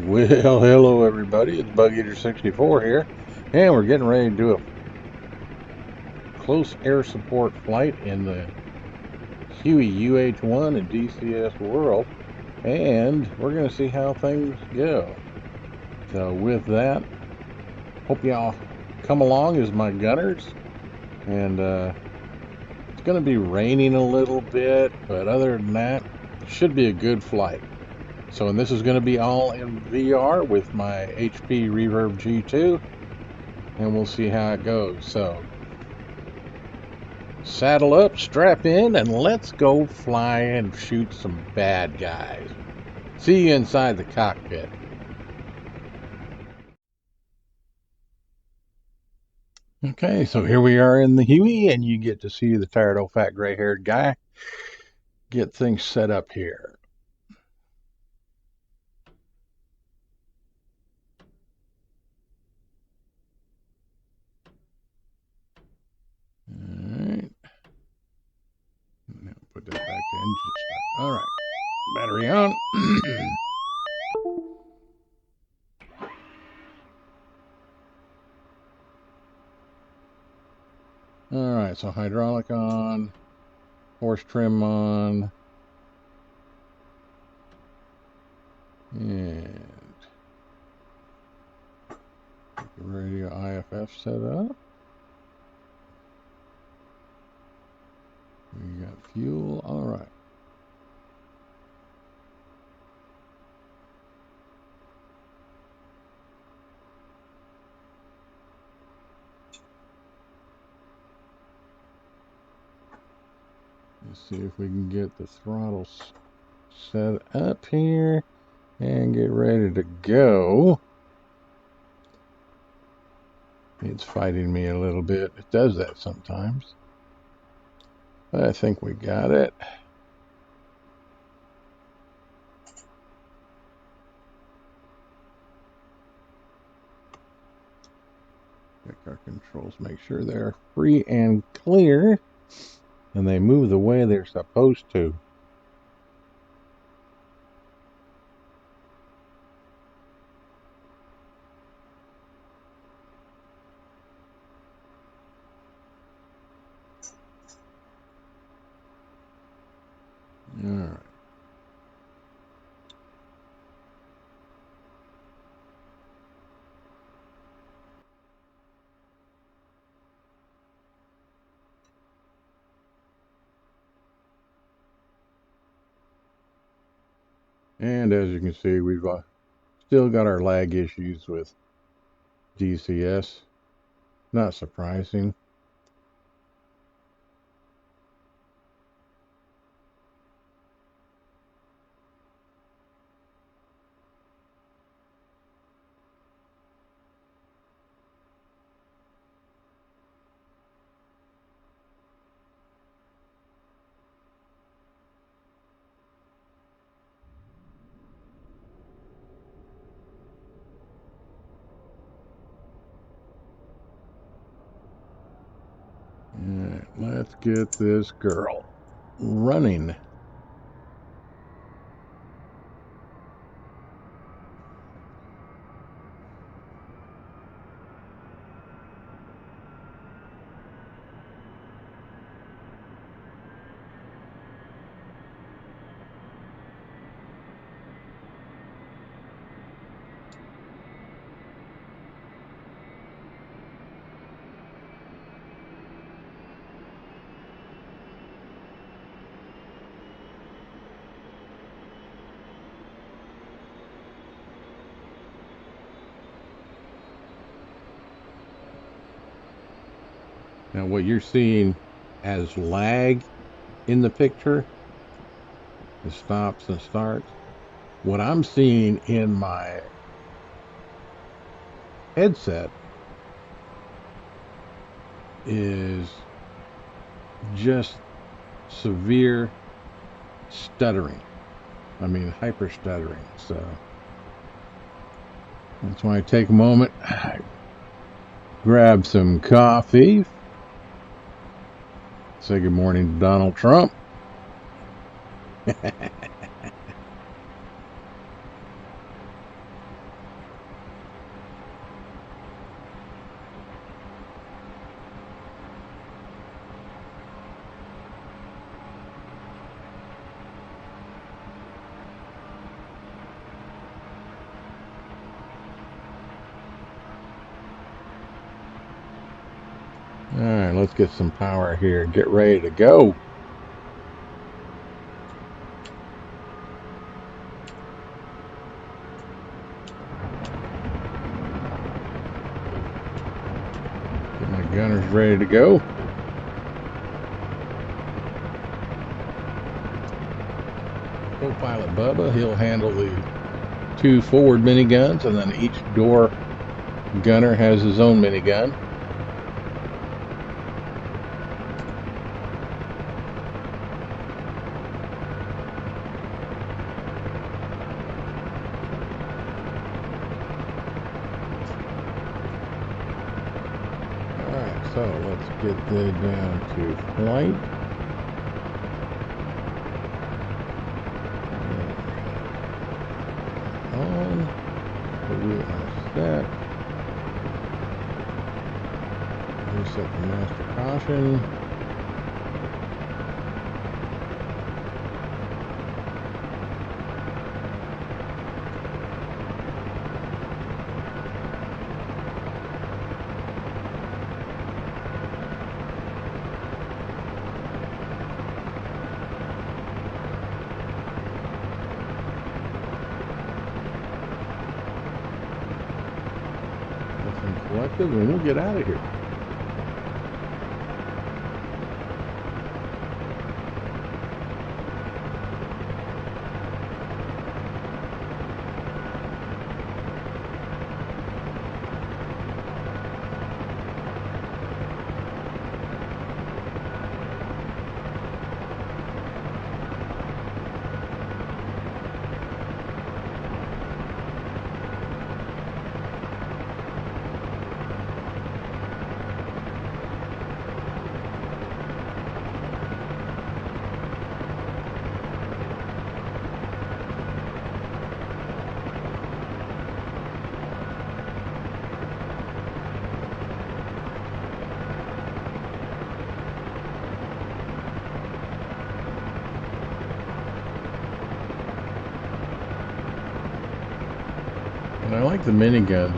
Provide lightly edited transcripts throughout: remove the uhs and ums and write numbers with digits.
Well, hello everybody, it's Bug Eater 64 here, and we're getting ready to do a close air support flight in the Huey UH-1 in DCS world, and we're going to see how things go. So with that, hope y'all come along as my gunners, and it's going to be raining a little bit, but other than that, it should be a good flight. So, and this is going to be all in VR with my HP Reverb G2, and we'll see how it goes. So, saddle up, strap in, and let's go fly and shoot some bad guys. See you inside the cockpit. Okay, so here we are in the Huey, and you get to see the tired old fat gray-haired guy get things set up here. Alright. Now put that back to engine start. Alright. Battery on. Alright, so hydraulic on, horse trim on, and get the radio IFF set up. We got fuel, alright. Let's see if we can get the throttles set up here and get ready to go. It's fighting me a little bit. It does that sometimes. But I think we got it. Check our controls, make sure they're free and clear, and they move the way they're supposed to. All right. And as you can see, we've still got our lag issues with DCS. Not surprising. All right, let's get this girl running. Now what you're seeing as lag in the picture, the stops and starts, what I'm seeing in my headset is just severe stuttering. I mean, hyper stuttering. So that's why I take a moment, grab some coffee, say good morning to Donald Trump. Alright, let's get some power here and get ready to go. Get my gunners ready to go. Co-pilot Bubba, he'll handle the 2 forward miniguns, and then each door gunner has his own minigun. Alright, so let's get that down to flight. On. We are set. Reset the master caution. Collective, and we'll get out of here. And I like the miniguns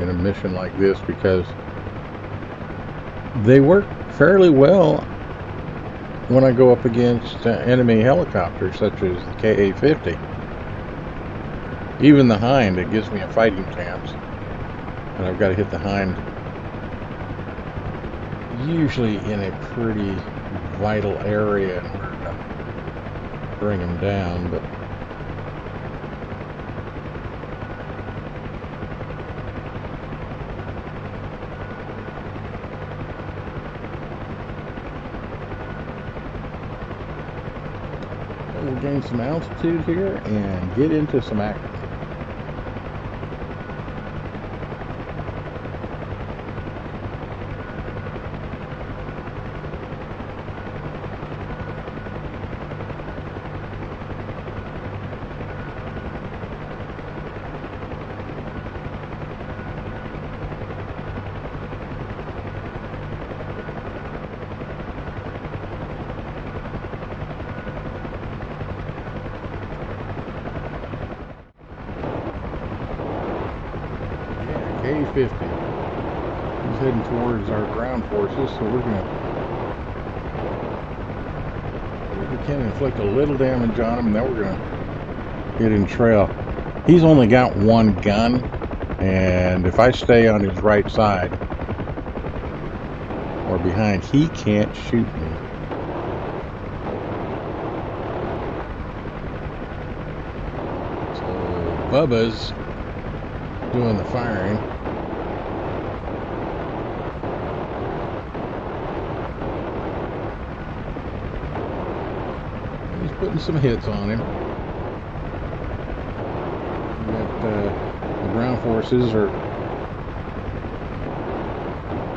in a mission like this because they work fairly well when I go up against enemy helicopters such as the KA-50. Even the Hind, it gives me a fighting chance. And I've got to hit the Hind usually in a pretty vital area in order to bring them down, but we'll gain some altitude here and get into some action. K-50. He's heading towards our ground forces, so we're gonna, if we can, inflict a little damage on him, and then we're gonna get in trail. He's only got one gun, and if I stay on his right side or behind, he can't shoot me. So Bubba's doing the firing. He's putting some hits on him. The ground forces are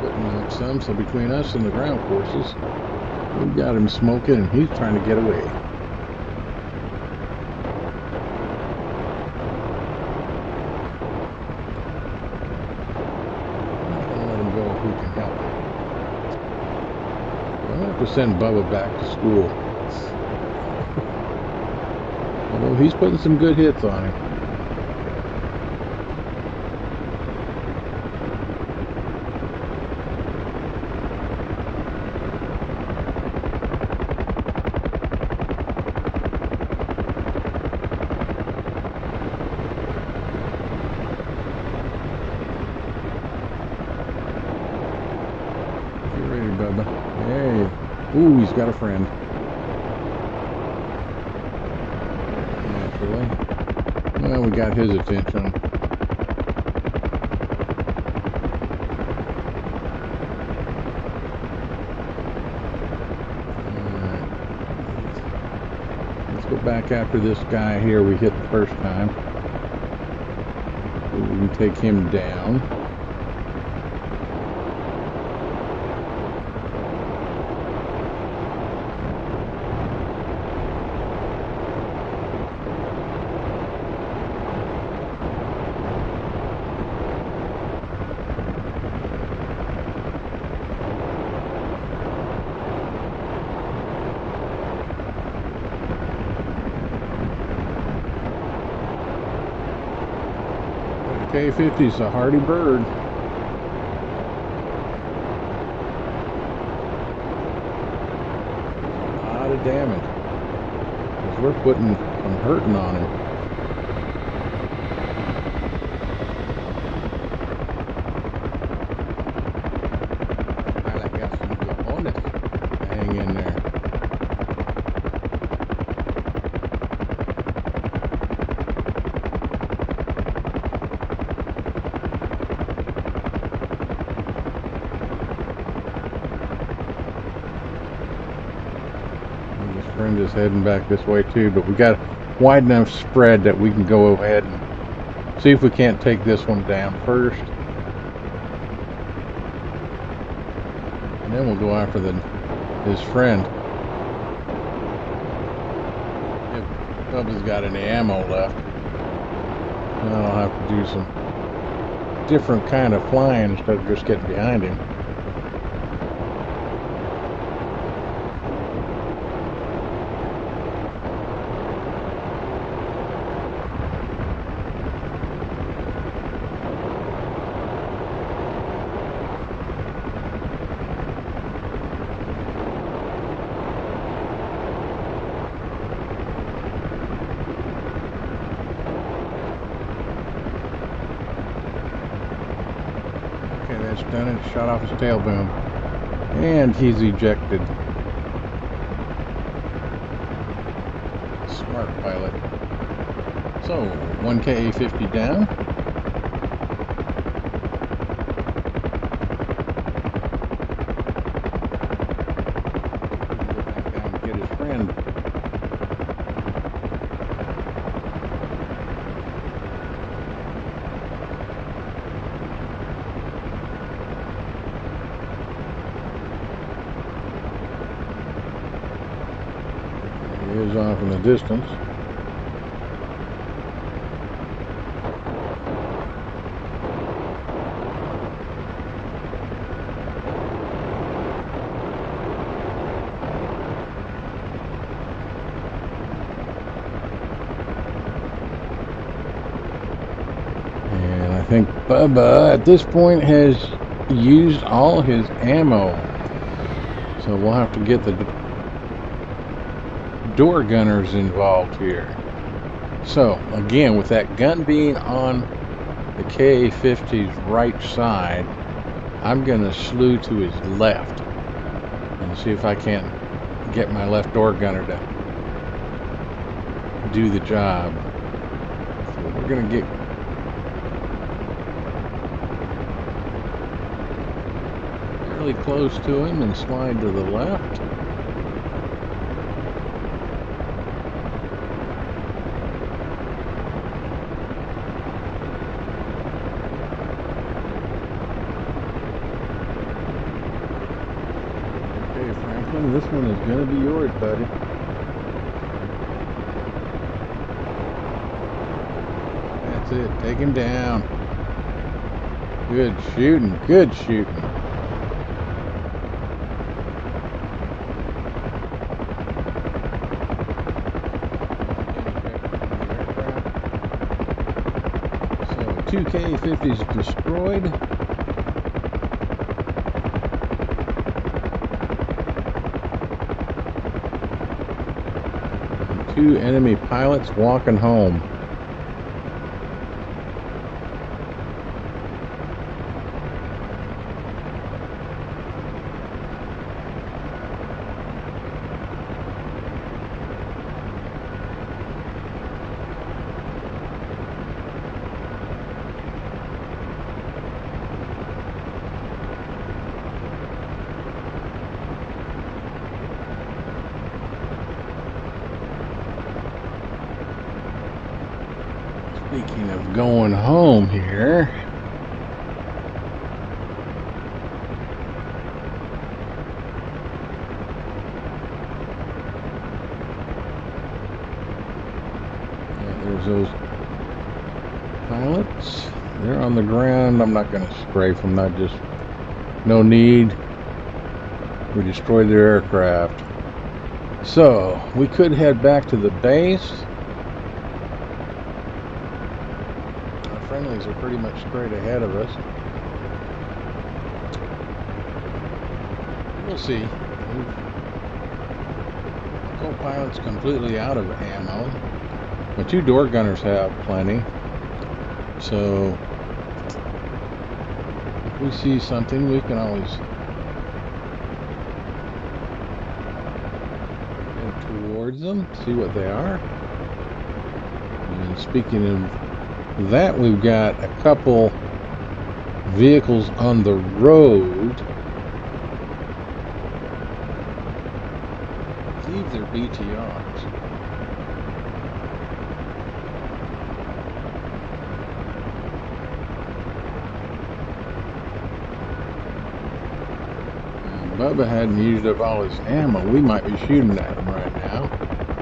putting up some, so between us and the ground forces, we've got him smoking, and he's trying to get away. Who can help him. I'll have to send Bubba back to school. Although he's putting some good hits on him. he's got a friend. Naturally. Well, we got his attention. Go back after this guy here we hit the first time. We can take him down. K50's a hardy bird. A lot of damage. Because we're putting some hurting on him. Pilot got some cojones. Hang in there. Friend is heading back this way too, but we got a wide enough spread that we can go ahead and see if we can't take this one down first, and then we'll go after his friend. If Bubba's got any ammo left, then I'll have to do some different kind of flying instead of just getting behind him. That's done it. Shot off his tail boom. And he's ejected. Smart pilot. So, 1 Ka-50 down. Go back down and get his friend. He is off in the distance. And I think Bubba at this point has used all his ammo. So we'll have to get the door gunners involved here. So again, with that gun being on the Ka-50's right side, I'm going to slew to his left and see if I can't get my left door gunner to do the job. So we're going to get fairly close to him and slide to the left. This one is going to be yours, buddy. That's it. Take him down. Good shooting. Good shooting. So 2 Ka-50s destroyed. 2 enemy pilots walking home. Speaking of going home here, there's those pilots. They're on the ground. I'm not going to strafe them. Not just no need. We destroyed their aircraft. So we could head back to the base. Our friendlies are pretty much straight ahead of us. We'll see. Co-pilot's completely out of ammo. My two door gunners have plenty. So if we see something, we can always head towards them, see what they are. And speaking of that, we've got a couple vehicles on the road. I believe they're BTRs. Bubba hadn't used up all his ammo. We might be shooting at them right now,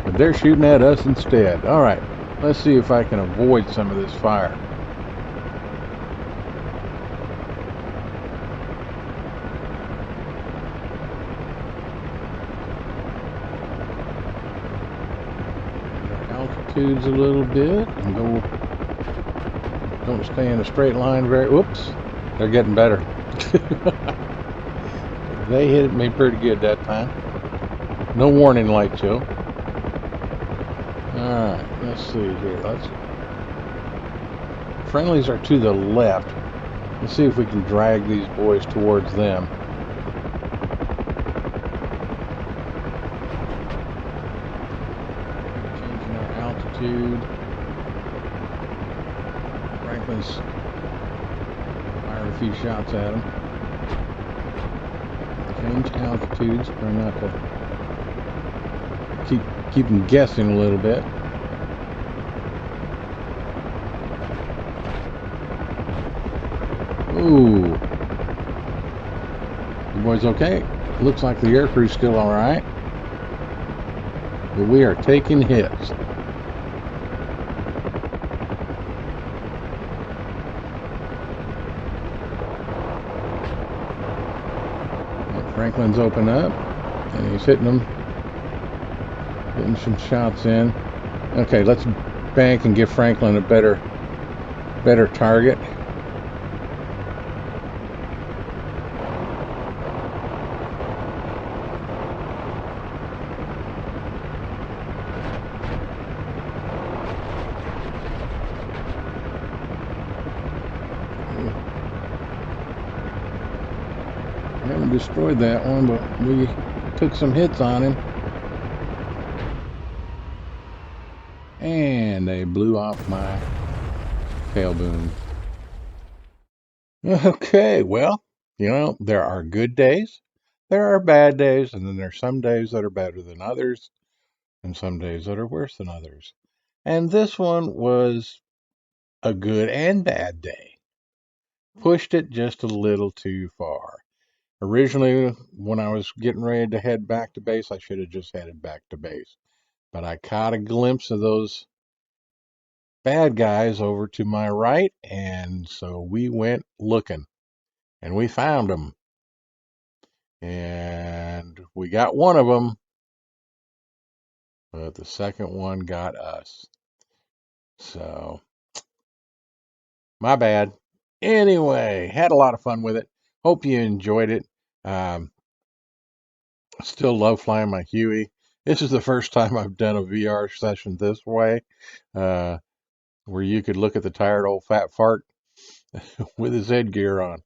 but they're shooting at us instead. All right, let's see if I can avoid some of this fire. Altitudes a little bit and don't stay in a straight line very. Whoops, they're getting better. They hit me pretty good that time. No warning light show. Alright, let's see here. Friendlies are to the left. Let's see if we can drag these boys towards them. Changing our altitude. Franklin's fired a few shots at him. Change altitudes, try not to keep them guessing a little bit. Ooh, you boys okay? Looks like the air crew's still all right, but we are taking hits. Franklin's open up, and he's hitting them, getting some shots in. Okay, let's bank and give Franklin a better target. We haven't destroyed that one, but we took some hits on him. And they blew off my tail boom. Okay, well, there are good days, there are bad days, and then there's some days that are better than others, and some days that are worse than others. And this one was a good and bad day. Pushed it just a little too far. Originally, when I was getting ready to head back to base, I should have just headed back to base. But I caught a glimpse of those bad guys over to my right, and so we went looking, and we found them. And we got one of them, but the second one got us. So, my bad. Anyway, had a lot of fun with it. Hope you enjoyed it. Still love flying my Huey. This is the first time I've done a VR session this way, where you could look at the tired old fat fart with his headgear on.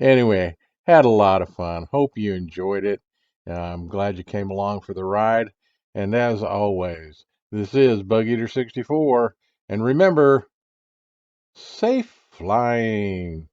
Anyway, had a lot of fun. Hope you enjoyed it. I'm glad you came along for the ride. And as always, this is Bug Eater 64. And remember, safe flying.